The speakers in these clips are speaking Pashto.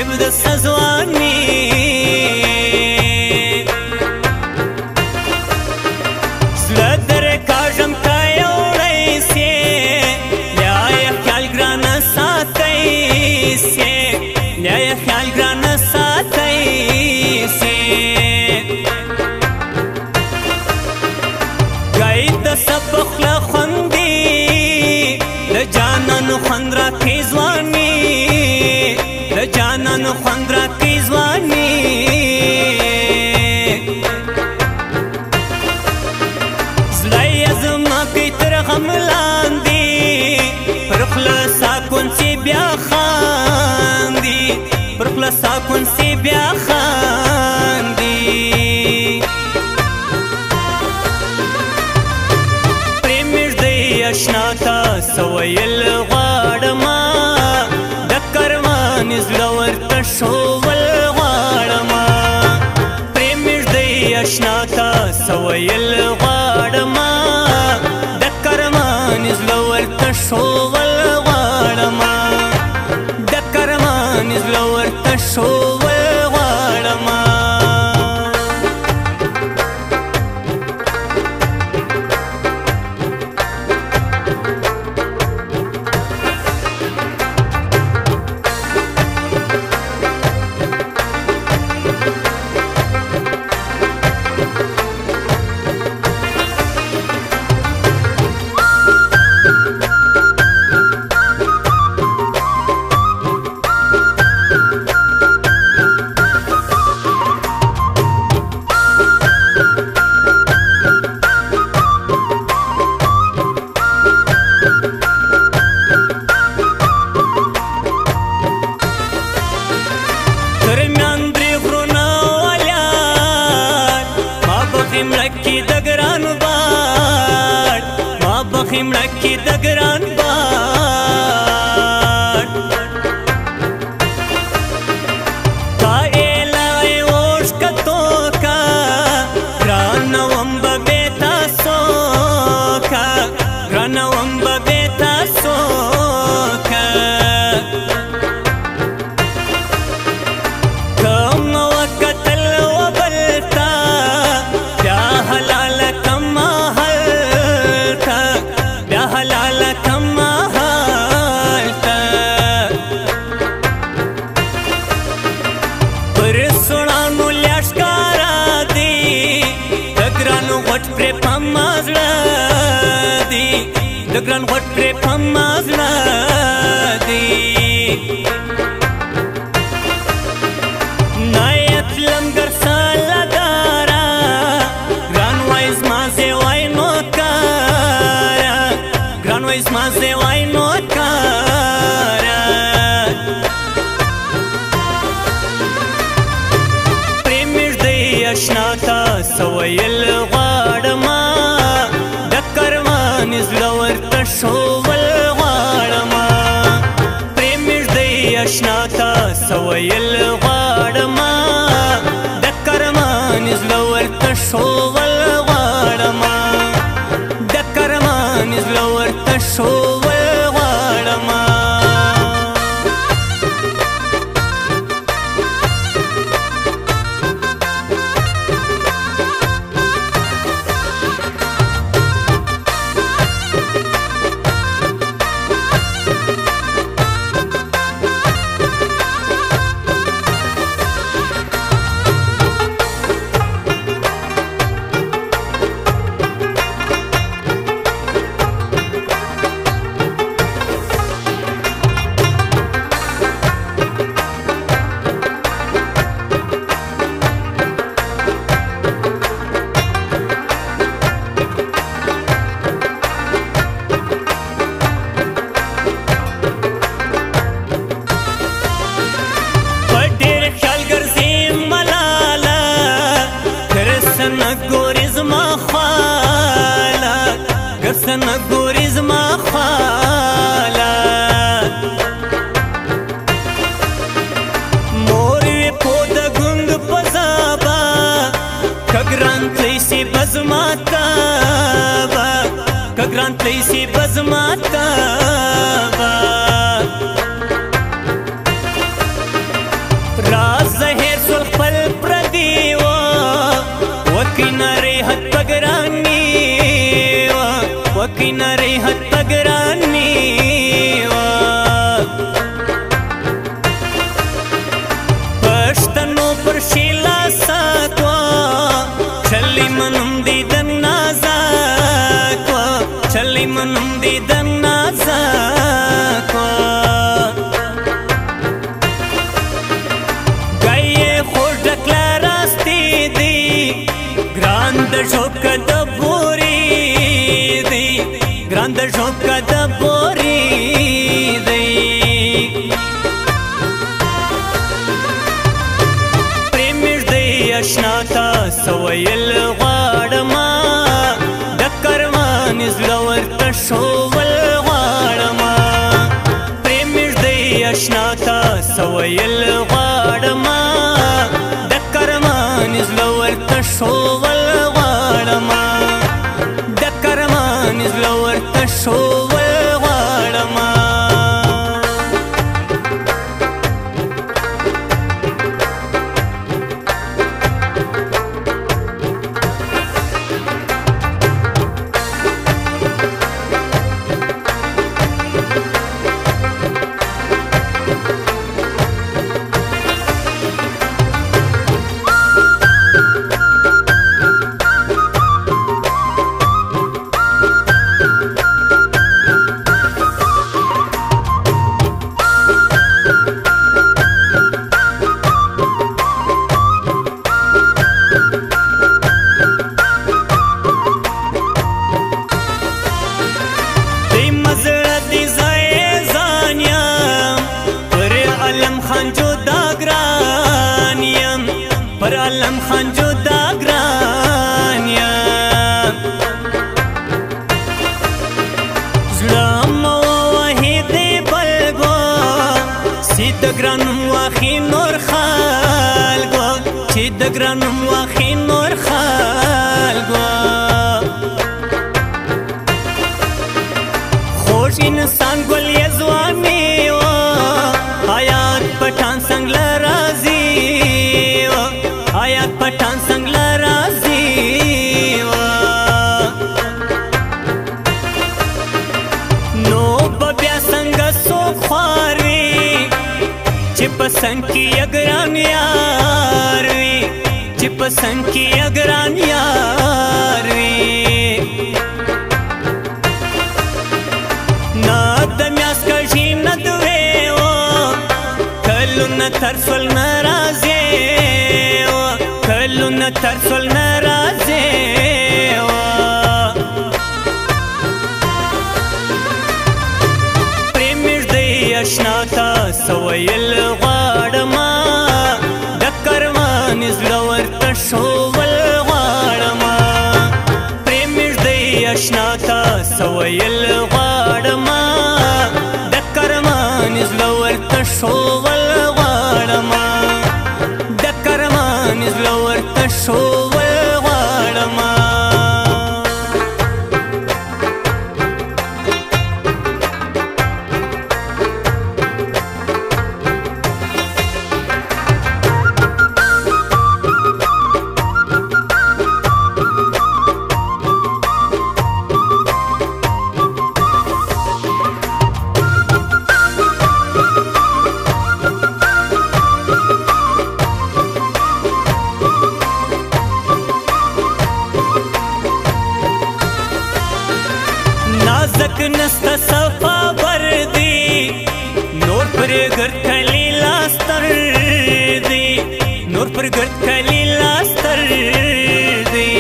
فریب د سزوانی زړه در کاږم که یوړی سې بیا یې خیال ګرانه ساتئ سې بیا یې خیال ګرانه ساتئ سې ګای د سبق له خوندي د جانانو خوند راکړي ځواني د جانانو خوند راکړي ځواني زړه یې زما کوي تر غم لاندې پر خوله ساکون سي بیا خاندي پر خوله ساکون سي بیا خاندي اشنا تا سویل غواړما د کروان زړه ورته ښوول غواړما پرې مږدی اشنا تا سویل غواړما د کروان زړه ورته ښوول غواړما د کروان زړه ورته ښوول غواړما مړکی د ګران باد تا ایلای اوش کتو کا ګرانوم به بیتا سوکا ګرانوم به بیتا سوکا کم وکتل وبلتا بیا حلال کما د ګران غوټ پرې په ما زړه دی نایت لمګر سالدارا ګران وای زما زوی نو کارا ګران وای زما زوی نو کارا پرې مږدی اشنا تا سویل غواړما زړه ورته ښوول غواړما پرې مږدی اشنا تا سویل غواړما د کرمان زړه ورته ښوول غواړما د کرمان زړه ورته ښوول غواړما نه ګورې زما خواله مور وې په د ګونګ په ژبه که ګران تلی سي به زما ته به که ګران تلی سي به زما ته به کی نری حد پگرانی پشتنو پر شیلا ساتوا چلی منم دیدن نازاکوا چلی منم دیدن نازاکوا گئیے خوش ڈکلا راستی دی گراند شوک دبوری دی گراند شوک دبوری دی پریمش دی اشناتا سویل غاڑما دکروان ازلور تشوول غاڑما پریمش دی اشناتا سویل غاڑما دکروان ازلور تشوول غاڑما دکروان ازلور تشوول غاڑما پر علم خان جدا گران یم زړه وحید بلګو چې د ګرانم واخی نور خالګو چې د ګرانم واخی نور خالګو خوش انسان ګل یې ځواني و حیات پټان څنګه راځي آیات پټان څنګه راځي نو بیا څنګه څوک خوار وي چې پسند کې اګران یار وي چې پسند کې اګران یار وي نه د میاس کژي نه دوی کلونه ترسل ناراضي کلونه ترسل ناراضي پریمش دی اشناتا سویل غاړما د کروان زړور تشوول غاړما پریمش دی اشناتا سویل غاړما د کروان زړور تشوول غاړما د کروان زړور تشوول غاړما نازک نستا صفا بردی نور پر گرد کلی لاستر دی نور پر گرد کلی لاستر دی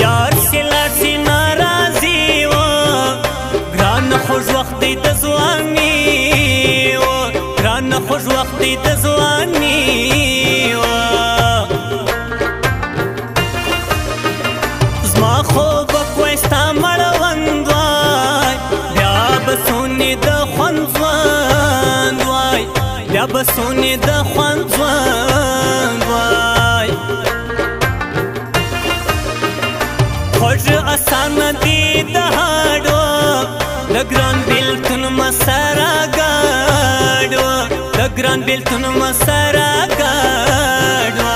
یار سلار سی نارازی و گران خوش وقتی دزوانی و گران خوش وقتی دزوانی و خوب کوستا مړوند وای بیا بسونی د خوند ځوان وای بیا بسونی د خوند ځوان وای خوږ اسان دی د هاډو د ګران بیلتون مسره ګاډو د ګران بیلتون مسره ګاډو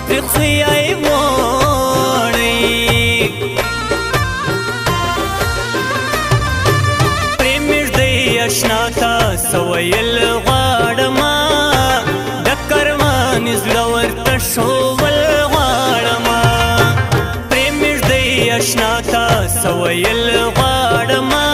ترخ سوی وړی پرېمېږ دی اشنا تا سویل غواړمه د کروانې زړه ورته ښول غواړمه پرېمېږ دی اشنا تا سویل غواړمه